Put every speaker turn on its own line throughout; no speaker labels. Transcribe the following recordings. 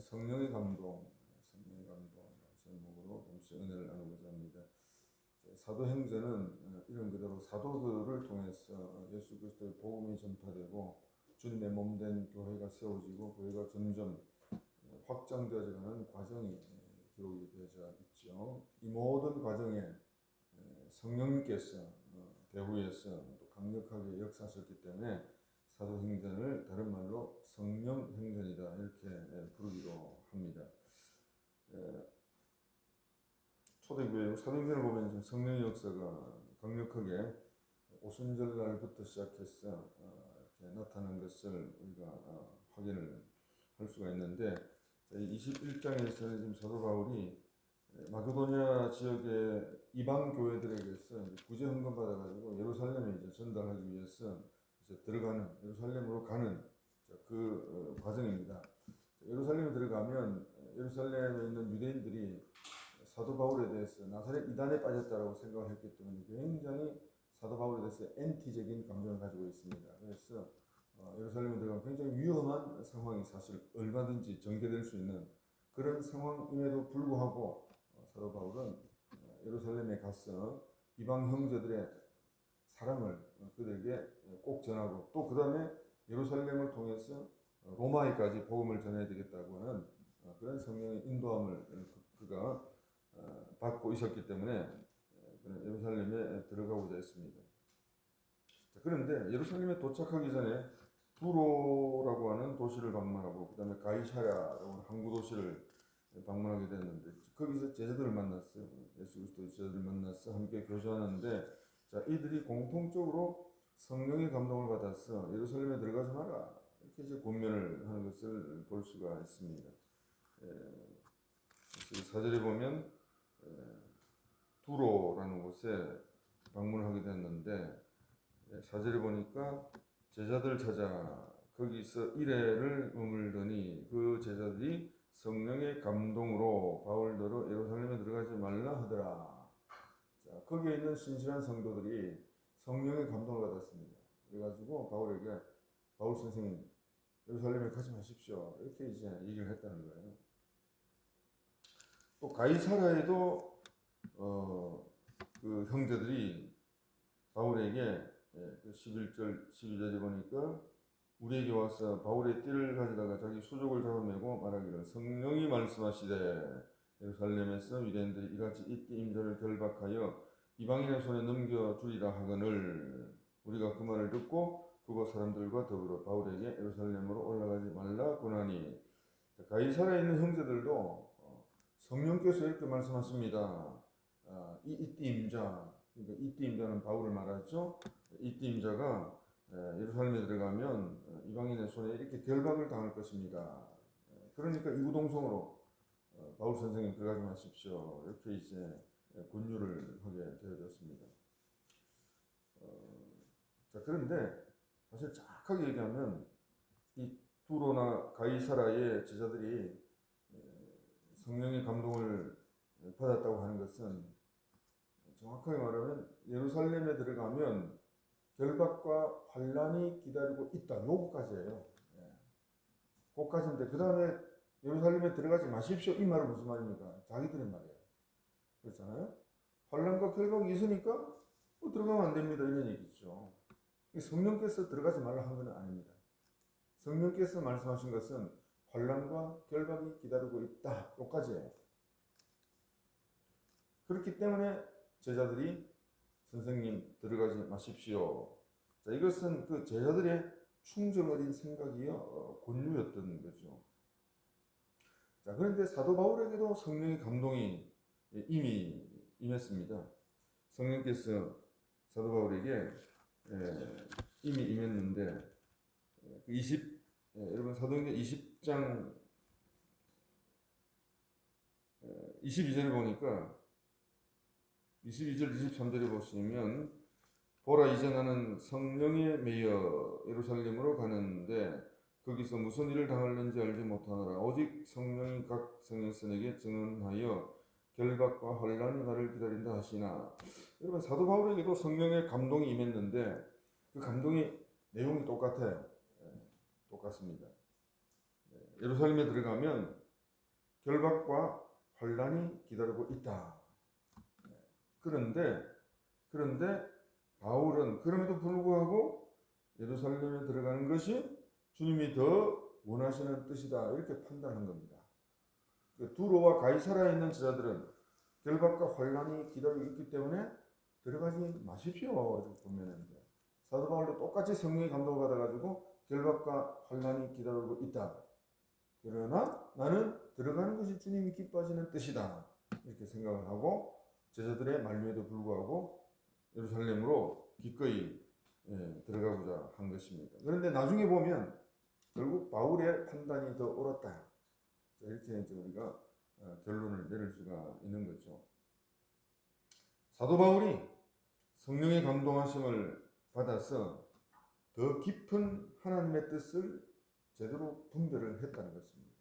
성령의 감동 제목으로 잠시 은혜를 나누고자 합니다. 사도행전은 이런 그대로 사도들을 통해서 예수 그리스도의 복음이 전파되고 주님의 몸된 교회가 세워지고 교회가 점점 확장되어가는 과정이 기록이 되어 있죠. 이 모든 과정에 성령님께서 배후에서 또 강력하게 역사하셨기 때문에 사도행전을 다른 말로 성령행전이다 이렇게 부르기도 합니다. 초대교회 사도행전을 보면 성령의 역사가 강력하게 오순절날부터 시작해서 이렇게 나타난 것을 우리가 확인을 할 수가 있는데 21장에서는 지금 사도 바울이 마게도냐 지역의 이방 교회들에게서 구제 헌금 받아가지고 예루살렘에 이제 전달하기 위해서 이제 들어가는 예루살렘으로 가는 그 과정입니다. 예루살렘에 들어가면 예루살렘에 있는 유대인들이 사도 바울에 대해서 나사렛 이단에 빠졌다라고 생각을 했기 때문에 굉장히 사도 바울에 대해서 엔티적인 감정을 가지고 있습니다. 그래서 예루살렘에 들어가면 굉장히 위험한 상황이 사실 얼마든지 전개될 수 있는 그런 상황임에도 불구하고 사도 바울은 예루살렘에 가서 이방 형제들의 사랑을 그들에게 꼭 전하고 또 그 다음에 예루살렘을 통해서 로마에까지 복음을 전해야 되겠다고 하는 그런 성령의 인도함을 그가 받고 있었기 때문에 예루살렘에 들어가고자 했습니다. 그런데 예루살렘에 도착하기 전에 두로라고 하는 도시를 방문하고 그 다음에 가이사랴라고 하는 항구 도시를 방문하게 됐는데 거기서 제자들을 만났어요. 예수 그리스도의 제자들을 만나서 함께 교제하는데 이들이 공통적으로 성령의 감동을 받아서 예루살렘에 들어가지 마라 이렇게 이제 권면을 하는 것을 볼 수가 있습니다. 4절에 보면 두로라는 곳에 방문을 하게 됐는데 4절에 보니까 제자들 찾아 거기서 이레를 머물더니 그 제자들이 성령의 감동으로 바울더러 예루살렘에 들어가지 말라 하더라. 자, 거기에 있는 신실한 성도들이 성령의 감동을 받았습니다. 그래가지고 바울에게 바울 선생님 예루살렘에 가지 마십시오 이렇게 이제 얘기를 했다는 거예요. 또 가이사라에도 그 형제들이 바울에게 11절 12절에 보니까 우리에게 와서 바울의 띠를 가져다가 자기 수족을 잡아매고 말하기를 성령이 말씀하시되 예루살렘에서 유대인들이 이같이 이 띠 임자를 결박하여 이방인의 손에 넘겨주리라 하거늘 우리가 그 말을 듣고 그곳 사람들과 더불어 바울에게 예루살렘으로 올라가지 말라 권하니 가이사라에 있는 형제들도 성령께서 이렇게 말씀하십니다. 이띠 임자, 그러니까 이띠 임자는 바울을 말하죠. 이띠 임자가 예루살렘에 들어가면 이방인의 손에 이렇게 결박을 당할 것입니다. 그러니까 이구동성으로 바울 선생님 들어가지 마십시오. 이렇게 이제 권유를 하게 되어졌습니다. 자, 그런데 사실 정확하게 얘기하면 이 두로나 가이사라의 제자들이 성령의 감동을 받았다고 하는 것은 정확하게 말하면 예루살렘에 들어가면 결박과 환란이 기다리고 있다. 요거까지예요. 그거까지인데 그 다음에 예루살렘에 들어가지 마십시오. 이 말은 무슨 말입니까? 자기들의 말이에요. 그렇잖아요. 환란과 결박이 있으니까 들어가면 안 됩니다. 이런 얘기죠. 성령께서 들어가지 말라 한 건 아닙니다. 성령께서 말씀하신 것은 환란과 결박이 기다리고 있다. 요까지예요. 그렇기 때문에 제자들이 선생님 들어가지 마십시오. 자, 이것은 그 제자들의 충정 어린 생각이요 권유였던 거죠. 자, 그런데 사도 바울에게도 성령의 감동이 이미 임했습니다. 성령께서 사도 바울에게 이미 임했는데 여러분 사도행전 20장 22절에 보니까 22절 23절에 보시면 보라 이제 나는 성령에 매여 예루살렘으로 가는데 거기서 무슨 일을 당할는지 알지 못하노라. 오직 성령이 각 성인선에게 증언하여 결박과 환란이 나를 기다린다 하시나. 여러분 사도 바울에게도 성령의 감동이 임했는데 그 감동이 내용이 똑같아요. 똑같습니다. 예루살렘에 들어가면 결박과 환란이 기다리고 있다. 그런데 바울은 그럼에도 불구하고 예루살렘에 들어가는 것이 주님이 더 원하시는 뜻이다, 이렇게 판단한 겁니다. 두로와 가이사라에 있는 제자들은 결박과 환란이 기다리고 있기 때문에 들어가지 마십시오, 이렇게 보면은 사도 바울도 똑같이 성령의 감동을 받아가지고 결박과 환란이 기다리고 있다. 그러나 나는 들어가는 것이 주님이 기뻐하시는 뜻이다, 이렇게 생각을 하고 제자들의 만류에도 불구하고 예루살렘으로 기꺼이 들어가고자 한 것입니다. 그런데 나중에 보면 결국 바울의 판단이 더 옳았다, 이렇게 이제 우리가 결론을 내릴 수가 있는 거죠. 사도 바울이 성령의 감동하심을 받아서 더 깊은 하나님의 뜻을 제대로 분별을 했다는 것입니다.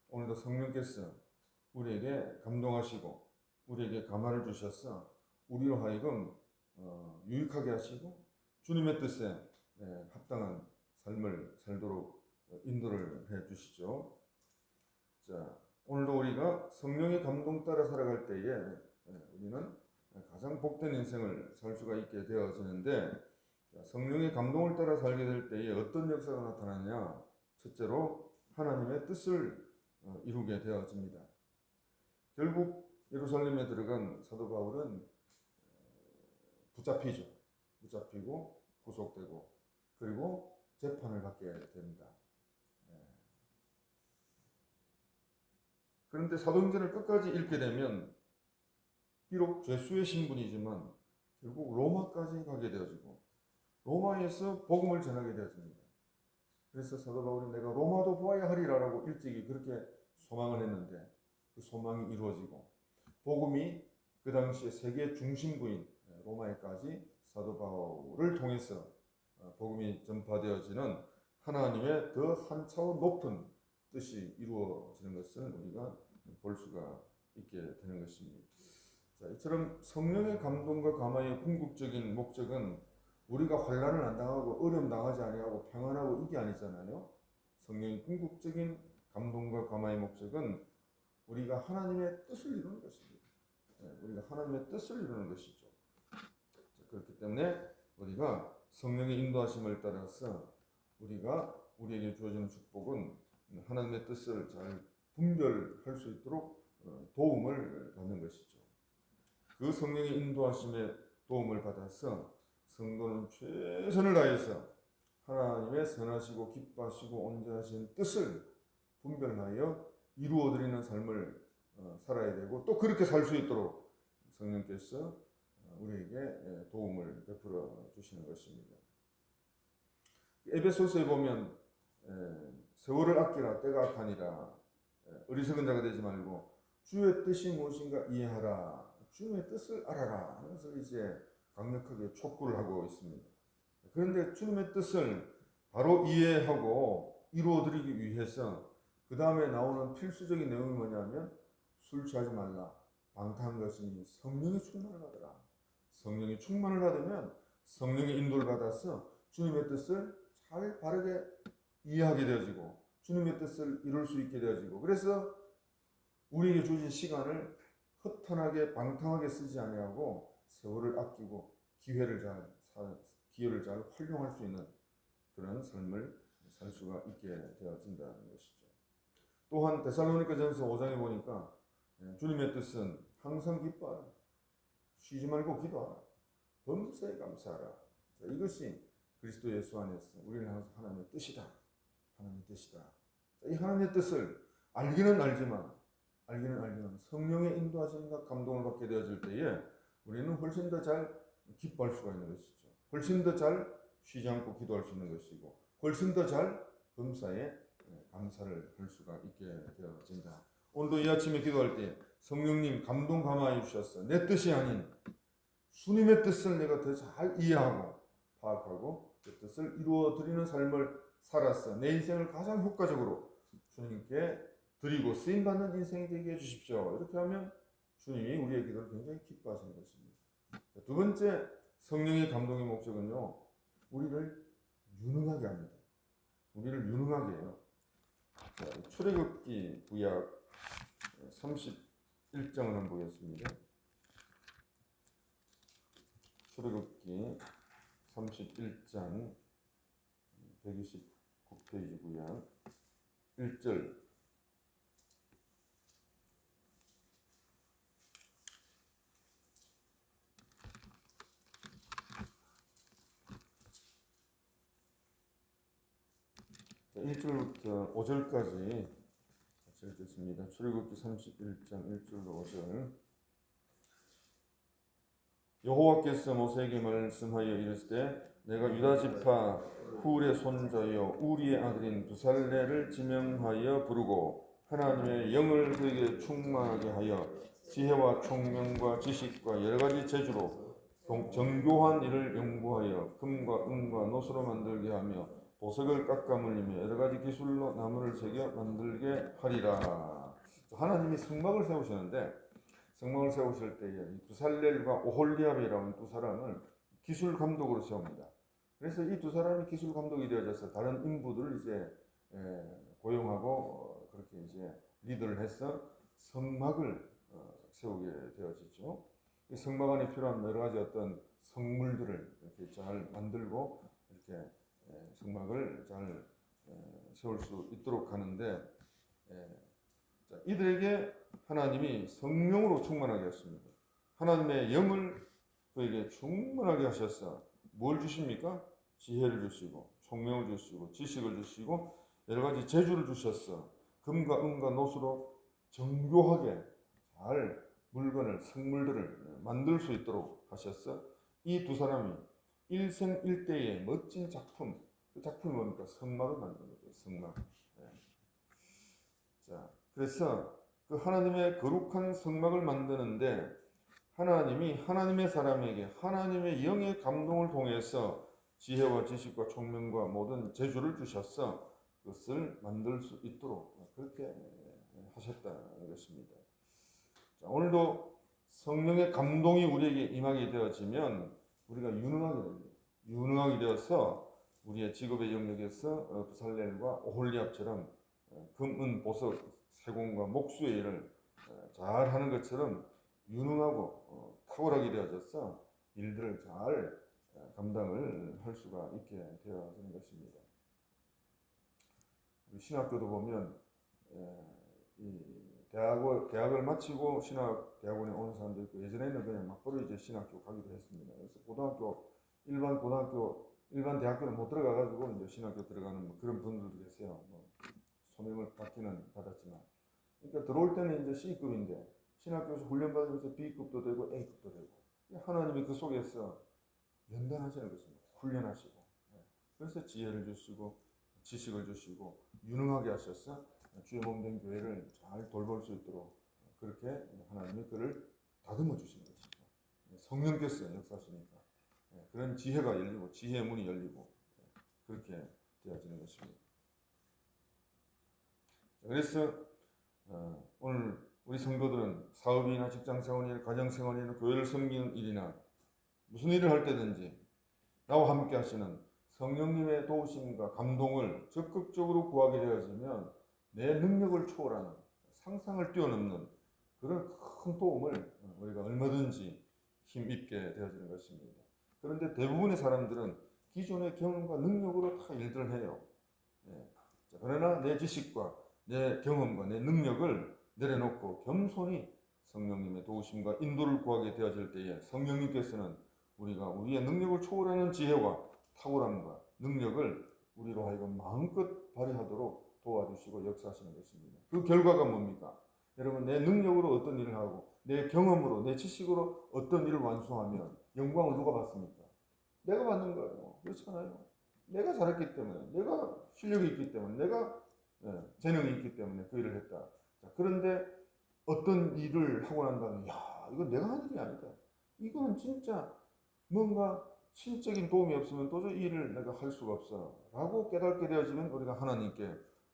오늘도 성령께서 우리에게 감동하시고 우리에게 감화를 주셔서 우리로 하여금 유익하게 하시고 주님의 뜻에 합당한 삶을 살도록 인도를 해 주시죠. 자, 오늘도 우리가 성령의 감동 따라 살아갈 때에 우리는 가장 복된 인생을 살 수가 있게 되어지는데, 성령의 감동을 따라 살게 될 때에 어떤 역사가 나타나냐? 첫째로 하나님의 뜻을 이루게 되어집니다. 결국 예루살렘에 들어간 사도 바울은 붙잡히고 구속되고 그리고 재판을 받게 됩니다. 그런데 사도행전을 끝까지 읽게 되면 비록 죄수의 신분이지만 결국 로마까지 가게 되어지고 로마에서 복음을 전하게 되어집니다. 그래서 사도 바울이 내가 로마도 보아야 하리라라고 일찍이 그렇게 소망을 했는데 그 소망이 이루어지고 복음이 그 당시에 세계 중심부인 로마에까지 사도 바울을 통해서 복음이 전파되어지는 하나님의 더 한 차원 높은 뜻이 이루어지는 것을 우리가 볼 수가 있게 되는 것입니다. 자, 이처럼 성령의 감동과 감화의 궁극적인 목적은 우리가 환난을 안 당하고 어려움 당하지 아니하고 평안하고 이게 아니잖아요. 성령의 궁극적인 감동과 감화의 목적은 우리가 하나님의 뜻을 이루는 것입니다. 우리가 하나님의 뜻을 이루는 것이죠. 자, 그렇기 때문에 우리가 성령의 인도하심을 따라서 우리에게 주어지는 축복은 하나님의 뜻을 잘 분별할 수 있도록 도움을 받는 것이죠. 그 성령의 인도하심에 도움을 받아서 성도는 최선을 다해서 하나님의 선하시고 기뻐하시고 온전하신 뜻을 분별하여 이루어드리는 삶을 살아야 되고 또 그렇게 살 수 있도록 성령께서 우리에게 도움을 베풀어 주시는 것입니다. 에베소서에 보면 세월을 아끼라 때가 악하니라 어리석은 자가 되지 말고 주의 뜻이 무엇인가 이해하라 주님의 뜻을 알아라 하면서 이제 강력하게 촉구를 하고 있습니다. 그런데 주님의 뜻을 바로 이해하고 이루어드리기 위해서 그 다음에 나오는 필수적인 내용이 뭐냐면 술 취하지 말라 방탕한 것이니 성령의 충만을 받으라. 성령의 충만을 받으면 성령의 인도를 받아서 주님의 뜻을 잘 바르게 이해하게 되어지고 주님의 뜻을 이룰 수 있게 되어지고 그래서 우리에게 주어진 시간을 허탄하게 방탕하게 쓰지 아니하고 세월을 아끼고 기회를 잘 활용할 수 있는 그런 삶을 살 수가 있게 되어진다는 것이죠. 또한 데살로니가전서 5장에 보니까 주님의 뜻은 항상 기뻐하라 쉬지 말고 기도하라 범사에 감사하라. 자, 이것이 그리스도 예수 안에서 우리는 항상 하나님의 뜻이다. 하나님의 뜻이다. 자, 이 하나님의 뜻을 알기는 알지만 성령의 인도하심과 감동을 받게 되어질 때에 우리는 훨씬 더 잘 기뻐할 수가 있는 것이죠. 훨씬 더 잘 쉬지 않고 기도할 수 있는 것이고 훨씬 더 잘 범사에 감사를 할 수가 있게 되어진다. 오늘도 이 아침에 기도할 때 성령님 감동 감화해 주셔서 내 뜻이 아닌 주님의 뜻을 내가 더 잘 이해하고 파악하고 그 뜻을 이루어 드리는 삶을 살아서 내 인생을 가장 효과적으로 주님께 드리고 쓰임받는 인생이 되게 해주십시오. 이렇게 하면 주님이 우리의 기도를 굉장히 기뻐하시는 것입니다. 두 번째 성령의 감동의 목적은요, 우리를 유능하게 합니다. 우리를 유능하게 해요. 자, 출애굽기 구약 31장을 한번 보겠습니다. 출애굽기 31장 129페이지고요. 1절 자, 1절부터 5절까지 같이 읽겠습니다. 출애굽기 31장 1절로 5절. 여호와께서 모세에게 말씀하여 이르시되 내가 유다 지파 훌의 손자여 우리의 아들인 부살레를 지명하여 부르고 하나님의 영을 그에게 충만하게 하여 지혜와 총명과 지식과 여러 가지 재주로 정교한 일을 연구하여 금과 은과 노수로 만들게 하며 보석을 깎아 물리며 여러 가지 기술로 나무를 새겨 만들게 하리라. 하나님이 성막을 세우시는데 성막을 세우실 때에 부살렐과 오홀리압이라는 두 사람을 기술 감독으로 세웁니다. 그래서 이 두 사람이 기술 감독이 되어져서 다른 인부들을 이제 고용하고 그렇게 이제 리더를 해서 성막을 세우게 되어지죠. 이 성막 안에 필요한 여러 가지 어떤 성물들을 이렇게 잘 만들고 이렇게 성막을 잘 세울 수 있도록 하는데 자, 이들에게 하나님이 성령으로 충만하게 하십니다. 하나님의 영을 그에게 충만하게 하셔서 뭘 주십니까? 지혜를 주시고 총명을 주시고 지식을 주시고 여러 가지 재주를 주셔서 금과 은과 노수로 정교하게 잘 물건을 성물들을 만들 수 있도록 하셔서 이 두 사람이 일생일대의 멋진 작품, 그 작품이 뭡니까? 성막을 만드는 거죠. 성막. 자, 그래서 그 하나님의 거룩한 성막을 만드는데 하나님이 하나님의 사람에게 하나님의 영의 감동을 통해서 지혜와 지식과 총명과 모든 재주를 주셔서 그것을 만들 수 있도록 그렇게 하셨다는 것입니다. 자, 오늘도 성령의 감동이 우리에게 임하게 되어지면 우리가 유능하게 됩니다. 유능하게 되어서 우리의 직업의 영역에서 부살렐과 오홀리압처럼 금, 은, 보석, 세공과 목수의 일을 잘 하는 것처럼 유능하고 탁월하게 되어져서 일들을 잘 감당을 할 수가 있게 되어지는 것입니다. 신학교도 보면 이 대학을 마치고 대학원에 오는 사람도 있고 예전에는 그냥 막바로 이제 신학교 가기도 했습니다. 그래서 일반 대학교는 못 들어가가지고 이제 신학교 들어가는 그런 분들도 계세요. 소명을 받았지만, 그러니까 들어올 때는 이제 C급인데 신학교에서 훈련 받으면서 B급도 되고 A급도 되고 하나님이 그 속에서 연단하시는 것입니다. 훈련하시고 그래서 지혜를 주시고 지식을 주시고 유능하게 하셔서 주의 몸된 교회를 잘 돌볼 수 있도록 그렇게 하나님이 그를 다듬어 주시는 것이죠. 성령께서 역사하시니까 그런 지혜가 열리고 지혜의 문이 열리고 그렇게 되어지는 것입니다. 그래서 오늘 우리 성도들은 사업이나 직장생활이나 가정생활이나 교회를 섬기는 일이나 무슨 일을 할 때든지 나와 함께 하시는 성령님의 도우심과 감동을 적극적으로 구하게 되어지면 내 능력을 초월하는 상상을 뛰어넘는 그런 큰 도움을 우리가 얼마든지 힘입게 되어지는 것입니다. 그런데 대부분의 사람들은 기존의 경험과 능력으로 다 일들을 해요. 그러나 내 지식과 내 경험과 내 능력을 내려놓고 겸손히 성령님의 도우심과 인도를 구하게 되어질 때에 성령님께서는 우리가 우리의 능력을 초월하는 지혜와 탁월함과 능력을 우리로 하여금 마음껏 발휘하도록 도와주시고 역사하시는 것입니다. 그 결과가 뭡니까? 여러분, 내 능력으로 어떤 일을 하고 내 경험으로 내 지식으로 어떤 일을 완수하면 영광을 누가 받습니까? 내가 받는 거예요. 그렇잖아요. 내가 잘했기 때문에, 내가 실력이 있기 때문에, 내가 재능이 있기 때문에 그 일을 했다. 자, 그런데 어떤 일을 하고 난 다음에 이건 내가 하는 일이 아니다. 이거는 진짜 뭔가 신적인 도움이 없으면 도저히 이 일을 내가 할 수가 없어 라고 깨닫게 되어지면 우리가 하나님께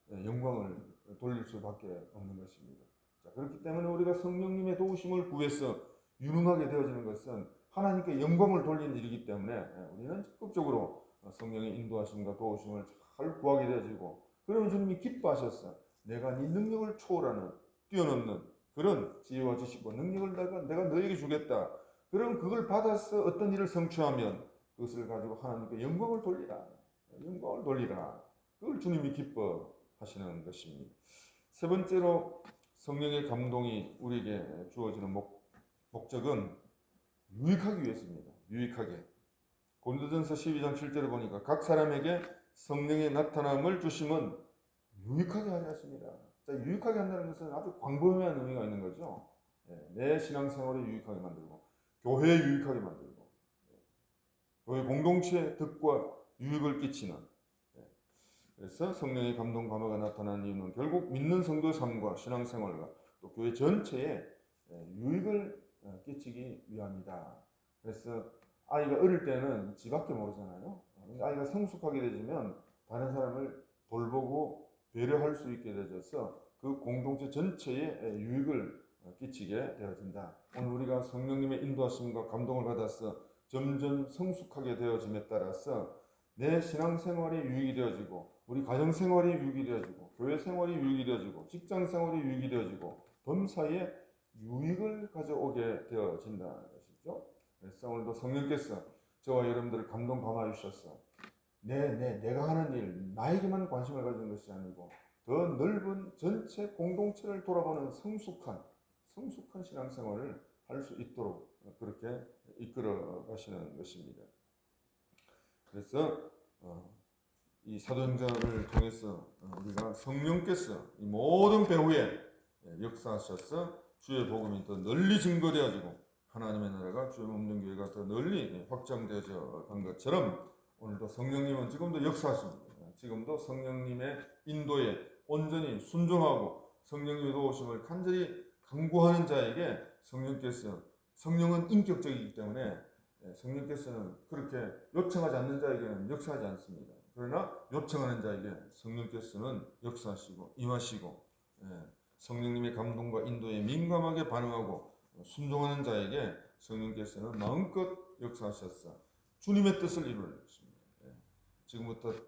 영광을 돌릴 수밖에 없는 것입니다. 자, 그렇기 때문에 우리가 성령님의 도우심을 구해서 유능하게 되어지는 것은 하나님께 영광을 돌리는 일이기 때문에 우리는 적극적으로 성령의 인도하심과 도우심을 잘 구하게 되어지고 그러면 주님이 기뻐하셔서 내가 네 능력을 초월하는 뛰어넘는 그런 지혜와 지식과 능력을 내가 너에게 주겠다. 그럼 그걸 받아서 어떤 일을 성취하면 그것을 가지고 하나님께 영광을 돌리라. 영광을 돌리라. 그걸 주님이 기뻐하시는 것입니다. 세 번째로 성령의 감동이 우리에게 주어지는 목적은 유익하기 위해서입니다. 유익하게. 고린도전서 12장 7절에 보니까 각 사람에게 성령의 나타남을 주심은 유익하게 하려 하십니다. 자, 유익하게 한다는 것은 아주 광범위한 의미가 있는 거죠. 내 신앙생활을 유익하게 만들고 교회에 유익하게 만들고 교회 공동체의 덕과 유익을 끼치는. 그래서 성령의 감동 감화가 나타나는 이유는 결국 믿는 성도의 삶과 신앙생활과 또 교회 전체에 유익을 끼치기 위함이다. 그래서 아이가 어릴 때는 지밖에 모르잖아요. 아이가 성숙하게 되면 다른 사람을 돌보고 배려할 수 있게 되어서 그 공동체 전체에 유익을 끼치게 되어진다. 오늘 우리가 성령님의 인도하심과 감동을 받아서 점점 성숙하게 되어짐에 따라서 내 신앙생활이 유익이 되어지고 우리 가정생활이 유익이 되어지고 교회생활이 유익이 되어지고 직장생활이 유익이 되어지고 범사에 유익을 가져오게 되어진다는 것이죠. 그래서 오늘도 성령께서 저와 여러분들을 감동 감화해 주셔서 내가 하는 일, 나에게만 관심을 가지는 것이 아니고 더 넓은 전체 공동체를 돌아보는 성숙한 신앙생활을 할 수 있도록 그렇게 이끌어 가시는 것입니다. 그래서 이 사도행전을 통해서 우리가 성령께서 이 모든 배후에 역사하셔서 주의 복음이 더 널리 증거되어지고 하나님의 나라가 주의 몸된 교회가 더 널리 확장되어져 간 것처럼 오늘도 성령님은 지금도 역사하십니다. 지금도 성령님의 인도에 온전히 순종하고 성령님의 도우심을 간절히 간구하는 자에게 성령은 인격적이기 때문에 성령께서는 그렇게 요청하지 않는 자에게는 역사하지 않습니다. 그러나 요청하는 자에게 성령께서는 역사하시고 임하시고 성령님의 감동과 인도에 민감하게 반응하고 순종하는 자에게 성령께서는 마음껏 역사하셔서 주님의 뜻을 이루는 것입니다.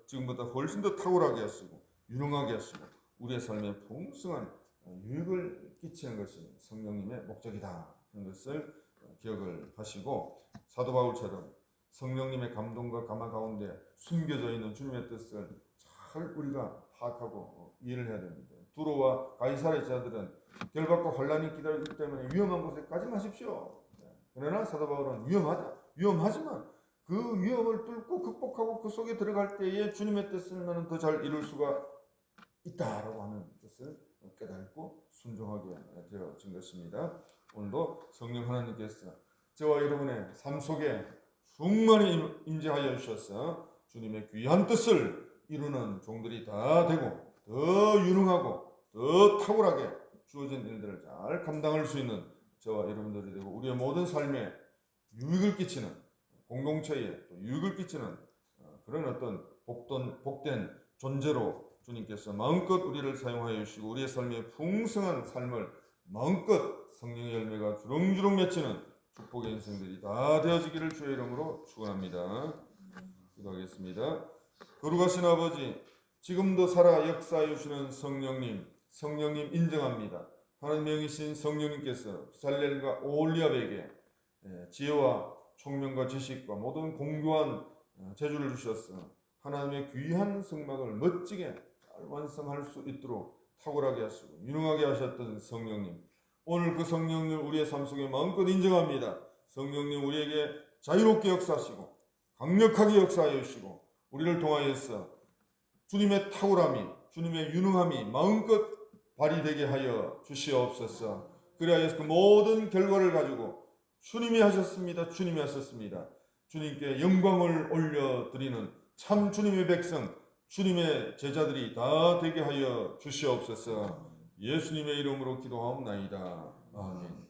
지금보다 훨씬 더 탁월하게 하시고 유능하게 하시고 우리의 삶에 풍성한 유익을 끼치는 것이 성령님의 목적이다 하는 것을 기억을 하시고 사도 바울처럼 성령님의 감동과 감화 가운데 숨겨져 있는 주님의 뜻을 잘 우리가 파악하고 이해를 해야 됩니다. 두로와 가이사랴 자들은 결박과 혼란이 기다리기 때문에 위험한 곳에 가지 마십시오. 그러나 사도 바울은 위험하지만 그 위험을 뚫고 극복하고 그 속에 들어갈 때에 주님의 뜻을 나는 더 잘 이룰 수가 있다라고 하는 것을 깨닫고 순종하게 되어진 것입니다. 오늘도 성령 하나님께서 저와 여러분의 삶 속에 충만히 임재하여 주셔서 주님의 귀한 뜻을 이루는 종들이 다 되고 더 유능하고 더 탁월하게 주어진 일들을 잘 감당할 수 있는 저와 여러분들이 되고 우리의 모든 삶에 유익을 끼치는 공동체에 또 유익을 끼치는 그런 어떤 복된 존재로 주님께서 마음껏 우리를 사용하여 주시고 우리의 삶에 풍성한 삶을 마음껏 성령의 열매가 주렁주렁 맺히는 축복의 인생들이 다 되어지기를 주의 이름으로 축원합니다. 기도하겠습니다. 거룩하신 아버지, 지금도 살아 역사해 주시는 성령님 인정합니다. 하나님의 영이신 성령님께서 살렐과 오홀리압에게 지혜와 총명과 지식과 모든 공교한 재주를 주셔서 하나님의 귀한 성막을 멋지게 잘 완성할 수 있도록 탁월하게 하시고 유능하게 하셨던 성령님, 오늘 그 성령님 우리의 삶 속에 마음껏 인정합니다. 성령님 우리에게 자유롭게 역사하시고 강력하게 역사하여 주시고 우리를 통하여서 주님의 탁월함이 주님의 유능함이 마음껏 발휘되게 하여 주시옵소서. 그리하여 그 모든 결과를 가지고 주님이 하셨습니다. 주님께 영광을 올려드리는 참 주님의 백성, 주님의 제자들이 다 되게 하여 주시옵소서. 예수님의 이름으로 기도하옵나이다. 아멘.